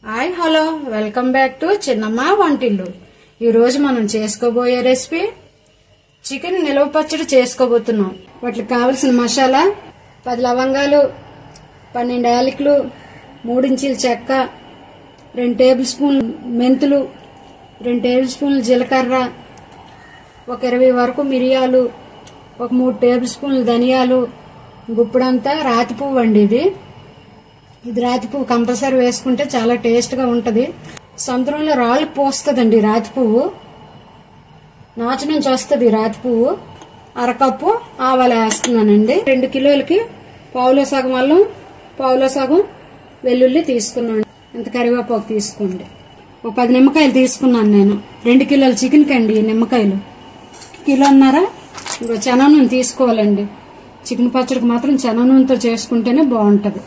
Hi hello welcome back to చిన్నమ్మ వంటిల్లు. ఈ రోజు మనం చేసుకోబోయే రెసిపీ చికెన్ నిలవ పచ్చడి చేసుకోబోతున్నాం. వాటికి కావలసిన మసాలా 10 లవంగాలు, 12 యాలకులు, 3 ఇంచీల చెక్క, 2 టేబుల్ స్పూన్లు మెంతులు, 2 టేబుల్ స్పూన్లు జీలకర్ర, ఒక 20 వరకు మిరియాలు, ఒక 3 టేబుల్ స్పూన్లు ధనియాలు, గుప్పుడంతా రాతి పువ్వు అండి. ఇది రాతి పువ్వు కంపల్సరీ వేసుకుంటే చాలా టేస్ట్ గా ఉంటది. సముద్రంలో రాళ్ళు పోస్తుందండి రాతి పువ్వు, నాచు నుంచి వస్తుంది రాతి పువ్వు. అరకప్పు ఆవాలు వేస్తున్నానండి. 2 కిలోలకి పావులో సగం అల్లం, పావులో సగం వెల్లుల్లి తీసుకున్నాను. ఇంత కరివేపాకు తీసుకోండి. ఒక 10 నిమ్మకాయలు తీసుకున్నాను నేను. 2 కిలోల చికెన్ కండి నిమ్మకాయలు. కిలోన్నర శనగ నూనె తీసుకోవాలండి. చికెన్ పచ్చడికి మాత్రం శనగ నూనెతో చేసుకుంటేనే బాగుంటది.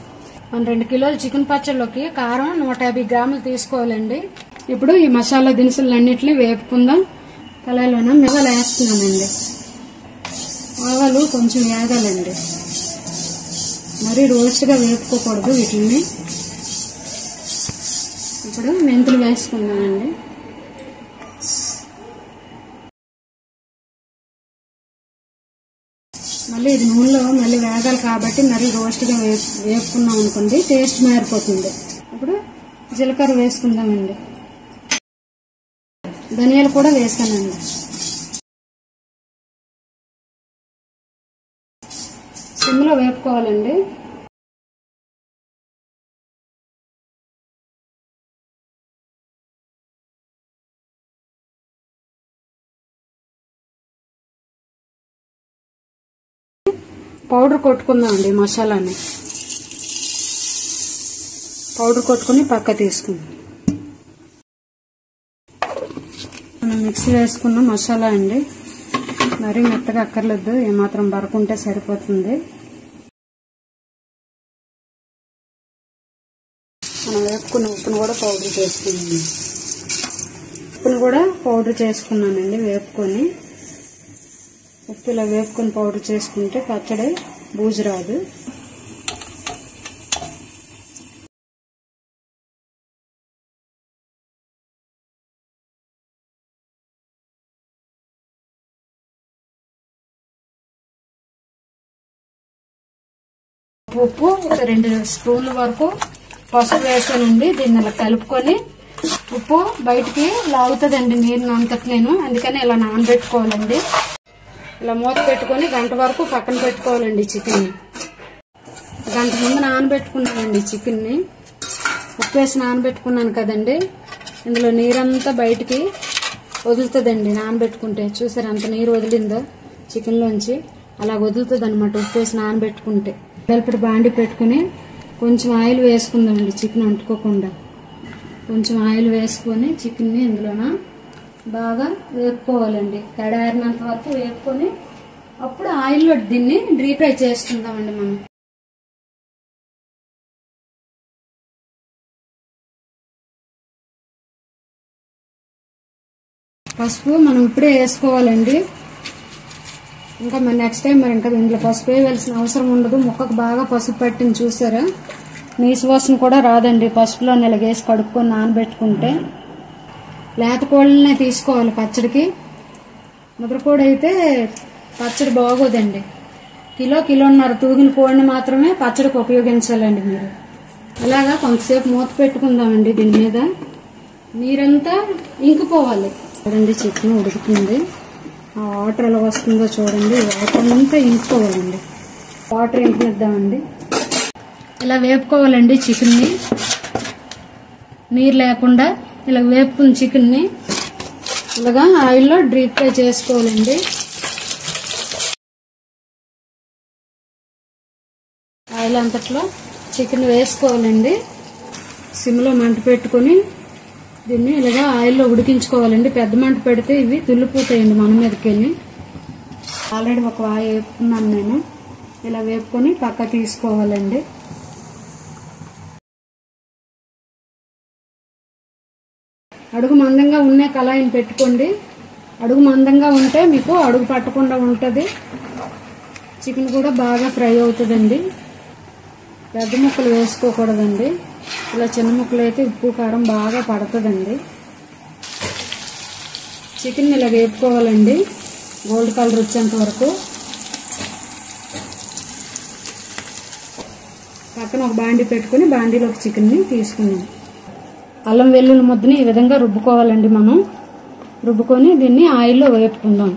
మన 2 కిలోల చికెన్ పచ్చడిలోకి కారం 150 గ్రాములు తీసుకోవాలండి. ఇప్పుడు ఈ మసాలా దినుసులన్నింటినీ వేపుకుందాం. కళాయిలోన మిగలు వేస్తున్నానండి. ఆవాలు కొంచెం వేగాలండి, మరీ రోస్ట్ గా వేపుకోకూడదు వీటిని. ఇప్పుడు మెంతులు వేసుకుందామండి. మళ్ళీ ఇది నూనెలో మళ్ళీ వేగాలి కాబట్టి మరీ రోస్ట్ గా వేపుకున్నాం అనుకోండి టేస్ట్ మారిపోతుంది. ఇప్పుడు జీలకర్ర వేసుకుందామండి. ధనియాలు కూడా వేసానండి. సిమ్లో వేపుకోవాలండి. పౌడర్ కొట్టుకుందామండి. మసాలాని పౌడర్ కొట్టుకుని పక్క తీసుకుందాం. మనం మిక్సీ వేసుకున్న మసాలా అండి. మరీ మెత్తగా అక్కర్లేదు, ఏమాత్రం బరకుంటే సరిపోతుంది. మనం వేపుకున్న ఉప్పును కూడా పౌడర్ చేసుకున్నాం. ఉప్పును కూడా పౌడర్ చేసుకున్నానండి వేపుకొని. ఉప్పు ఇలా వేపుకొని పౌడర్ చేసుకుంటే పచ్చడి బూజు రాదు. ఉప్పు 2 స్పూన్ల వరకు పసుపు వేసానండి. దీన్ని ఇలా కలుపుకొని, ఉప్పు బయటికి లాగుతుందండి నీరుని అంతట్లేను, అందుకని ఇలా నానబెట్టుకోవాలండి. ఇలా మూత పెట్టుకొని గంట వరకు పక్కన పెట్టుకోవాలండి. చికెన్ గంట ముందు నానబెట్టుకున్నానండి. చికెన్ని ఉప్పు వేసి నానబెట్టుకున్నాను కదండి. ఇందులో నీరంతా బయటికి వదులుతుందండి నానబెట్టుకుంటే. చూసారు ఎంత నీరు వదిలిందో చికెన్లోంచి. అలా వదులుతుంది అనమాట ఉప్పు వేసి నానబెట్టుకుంటే. వెల్పటి బాండి పెట్టుకుని కొంచెం ఆయిల్ వేసుకుందామండి. చికెన్ అంటుకోకుండా కొంచెం ఆయిల్ వేసుకొని చికెన్ని ఇందులోన బాగా వేపుకోవాలండి. కడారినంత వరకు వేపుకొని అప్పుడు ఆయిల్లో దీన్ని డీప్ ఫ్రై చేసుకుందామండి. మనం పసుపు మనం ఇప్పుడే వేసుకోవాలండి. ఇంకా మరి నెక్స్ట్ టైం మరి ఇంకా ఇంట్లో పసుపు వేయాల్సిన అవసరం ఉండదు. ముక్కకు బాగా పసుపు పట్టింది చూసారా. నీసు వాసన కూడా రాదండి పసుపులో నెలగేసి కడుక్కొని నానబెట్టుకుంటే. లేత కోళ్ళనే తీసుకోవాలి పచ్చడికి. ముద్రకోడి అయితే పచ్చడి బాగోదండి. కిలోన్నర తూగిన కోడిని మాత్రమే పచ్చడికి ఉపయోగించాలండి మీరు. అలాగా కొంతసేపు మూత పెట్టుకుందామండి. దీని మీద నీరంతా ఇంకిపోవాలి. చూడండి చికెన్ ఉడుకుతుంది. ఆ వాటర్ ఎలా వస్తుందో చూడండి. వాటర్ అంతా ఇంకిపోవాలండి. వాటర్ ఇంకిద్దామండి. ఇలా వేపుకోవాలండి చికెన్ని, నీరు లేకుండా. ఇలా వేపుకున్న చికెన్ని ఇలాగా ఆయిల్లో డీప్ ఫ్రై చేసుకోవాలండి. ఆయిల్ అంతట్లో చికెన్ వేసుకోవాలండి. సిమ్లో మంట పెట్టుకొని దీన్ని ఇలాగా ఆయిల్లో ఉడికించుకోవాలండి. పెద్ద మంట పెడితే ఇవి తుల్లిపోతాయండి మన మీదకి వెళ్ళి. ఆల్రెడీ ఒక వాయి వేపుకున్నాను నేను. ఇలా వేపుకొని పక్క తీసుకోవాలండి. అడుగు మందంగా ఉన్న కళాయిని పెట్టుకోండి. అడుగు మందంగా ఉంటే మీకు అడుగు పట్టకుండా ఉంటుంది. చికెన్ కూడా బాగా ఫ్రై అవుతుందండి. పెద్ద ముక్కలు వేసుకోకూడదండి. ఇలా చిన్న ముక్కలు అయితే ఉప్పు కారం బాగా పడుతుందండి. చికెన్ ఇలా వేపుకోవాలండి గోల్డ్ కలర్ వచ్చేంత వరకు. పక్కన ఒక బాండీ పెట్టుకుని బాండీలోకి చికెన్ని తీసుకున్నాం. అల్లం వెల్లుల్లి ముద్దని ఈ విధంగా రుబ్బుకోవాలండి. మనం రుబ్బుకొని దీన్ని ఆయిల్లో వేపుకుందాం.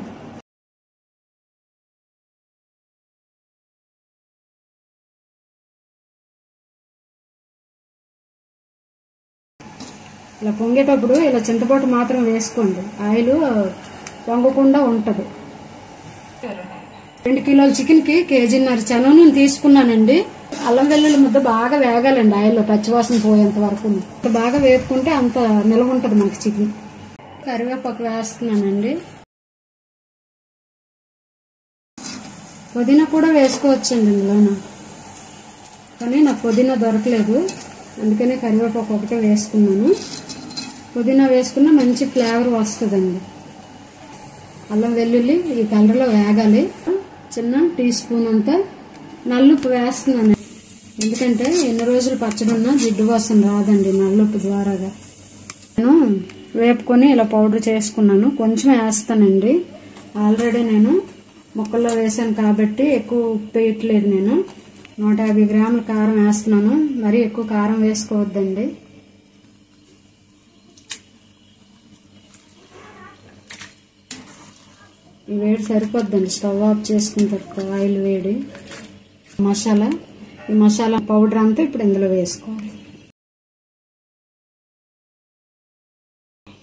ఇలా పొంగేటప్పుడు ఇలా చింతపండు మాత్రం వేసుకోండి, ఆయిల్ పొంగకుండా ఉంటుంది. 2 కిలోల చికెన్కి 1.5 కేజీన్నర శనగనూనె తీసుకున్నానండి. అల్లం వెల్లుల్లి ముద్ద బాగా వేగాలండి ఆయిల్లో, పచ్చివాసన పోయేంత వరకు. బాగా వేపుకుంటే అంత నిలవ ఉంటుంది మనకి చికెన్. కరివేపాకు వేస్తున్నానండి. పుదీనా కూడా వేసుకోవచ్చండి ఇందులోన, కానీ నాకు పుదీనా దొరకలేదు, అందుకనే కరివేపాకు ఒకటే వేసుకున్నాను. పుదీనా వేసుకున్న మంచి ఫ్లేవర్ వస్తుందండి. అల్లం వెల్లుల్లి ఈ కలర్లో వేగాలి. చిన్న టీ స్పూన్ అంతా నల్లుప్పు వేస్తున్నాను, ఎందుకంటే ఎన్ని రోజులు పచ్చడి ఉన్నా జిడ్డు వాసన రాదండి నల్లుప్పు ద్వారాగా. నేను వేపుకొని ఇలా పౌడర్ చేసుకున్నాను, కొంచెం వేస్తానండి. ఆల్రెడీ నేను ముక్కల్లో వేసాను కాబట్టి ఎక్కువ ఉప్పు వేయట్లేదు. నేను 150 గ్రాముల కారం వేస్తున్నాను, మరీ ఎక్కువ కారం వేసుకోవద్దండి. ఈ వేడి సరిపోద్దండి, స్టవ్ ఆఫ్ చేసుకున్న తర్వాత ఆయిల్ వేడి. మసాలా, ఈ మసాలా పౌడర్ అంతా ఇప్పుడు ఇందులో వేసుకోవాలి.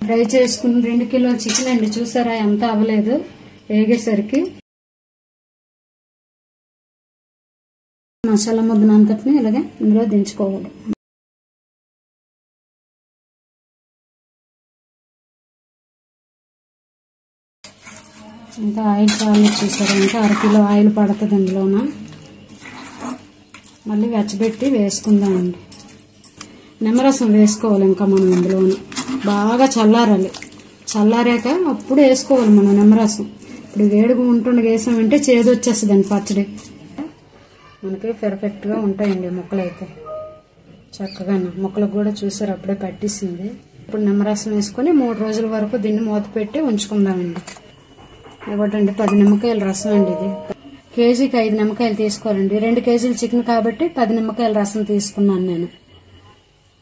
ఫ్రై చేసుకుని 2 కిలోల చికెన్ అండి, చూసారా ఎంత అవ్వలేదు వేగేసరికి. మసాలా ముద్దను అంతటిని ఇలాగే ఇందులో దించుకోవాలి. ఇంకా ఆయిల్ చాలా చూసారా, ఇంకా 1 కిలో ఆయిల్ పడుతుంది ఇందులోన. మళ్ళీ వెచ్చబెట్టి వేసుకుందామండి. నిమ్మరసం వేసుకోవాలి ఇంకా మనం ఇందులోని. బాగా చల్లారాలి, చల్లారాక అప్పుడు వేసుకోవాలి మనం నిమ్మరసం. ఇప్పుడు వేడిగా ఉంటుండగా వేసామంటే చేదు వచ్చేస్తుందండి పచ్చడి. మనకి పర్ఫెక్ట్గా ఉంటాయండి ముక్కలు అయితే, చక్కగా ముక్కలకు కూడా చూసారు అప్పుడే పట్టేసింది. ఇప్పుడు నిమ్మరసం వేసుకొని 3 రోజుల వరకు దీన్ని మూత పెట్టి ఉంచుకుందామండి. ఇవ్వటండి 10 నిమ్మకాయల రసం అండి. ఇది కేజీకి 5 నిమ్మకాయలు తీసుకోవాలండి. 2 కేజీలు చికెన్ కాబట్టి 10 నిమ్మకాయల రసం తీసుకున్నాను నేను.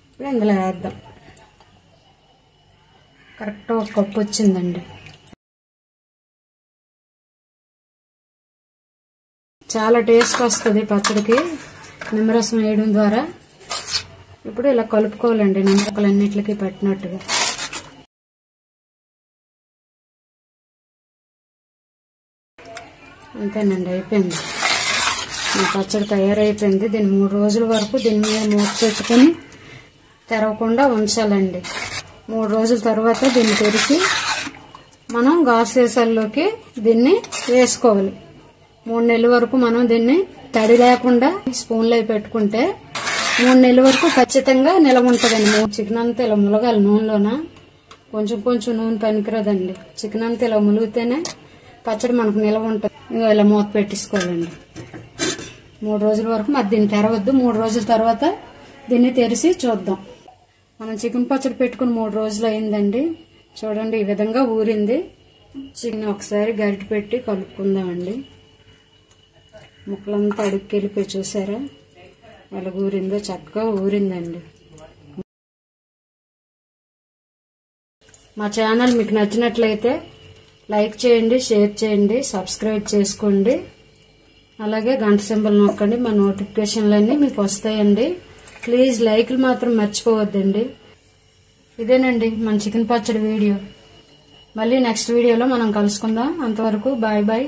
ఇప్పుడు ఇందులో వేద్దాం. కరెక్ట్ 1 కప్పు వచ్చిందండి. చాలా టేస్ట్ వస్తుంది పచ్చడికి నిమ్మరసం వేయడం ద్వారా. ఇప్పుడు ఇలా కలుపుకోవాలండి నిమ్మకాయలన్నిటికీ పట్టినట్టుగా. అంతేనండి, అయిపోయింది. ఈ పచ్చడి తయారైపోయింది. దీన్ని 3 రోజుల వరకు దీని మీద మూత పెట్టుకుని తెరవకుండా ఉంచాలండి. 3 రోజుల తర్వాత దీన్ని తెరిచి మనం గాజు సీసాల్లోకి దీన్ని వేసుకోవాలి. 3 నెలల వరకు మనం దీన్ని తడి లేకుండా స్పూన్లో పెట్టుకుంటే 3 నెలల వరకు ఖచ్చితంగా నిలవ ఉంటుందండి. చికెన్ అంతా ఇలా ములగాలి నూనెలోన. కొంచెం నూనె పనికిరాదండి. చికెన్ అంతా ఇలా ములిగితేనే పచ్చడి మనకు నిలవ ఉంటుంది. ఇలా మూత పెట్టేసుకోవాలండి 3 రోజుల వరకు. మరి దీన్ని తెరవద్దు. 3 రోజుల తర్వాత దీన్ని తెరిచి చూద్దాం. మనం చికెన్ పచ్చడి పెట్టుకుని 3 రోజులు అయిందండి. చూడండి ఈ విధంగా ఊరింది. చికెన్ ఒకసారి గరిటె పెట్టి కలుపుకుందామండి. ముక్కలంతా అడుక్కెళ్ళిపోయి చూసారా ఎలా ఊరిందో, చక్కగా ఊరిందండి. మా ఛానల్ మీకు నచ్చినట్లయితే లైక్ చేయండి, షేర్ చేయండి, సబ్స్క్రైబ్ చేసుకోండి. అలాగే గంట సింబల్ నొక్కండి, మా నోటిఫికేషన్లన్నీ మీకు వస్తాయండి. ప్లీజ్ లైక్లు మాత్రం మర్చిపోవద్దండి. ఇదేనండి మన చికెన్ పచ్చడి వీడియో. మళ్ళీ నెక్స్ట్ వీడియోలో మనం కలుసుకుందాం. అంతవరకు బాయ్ బాయ్.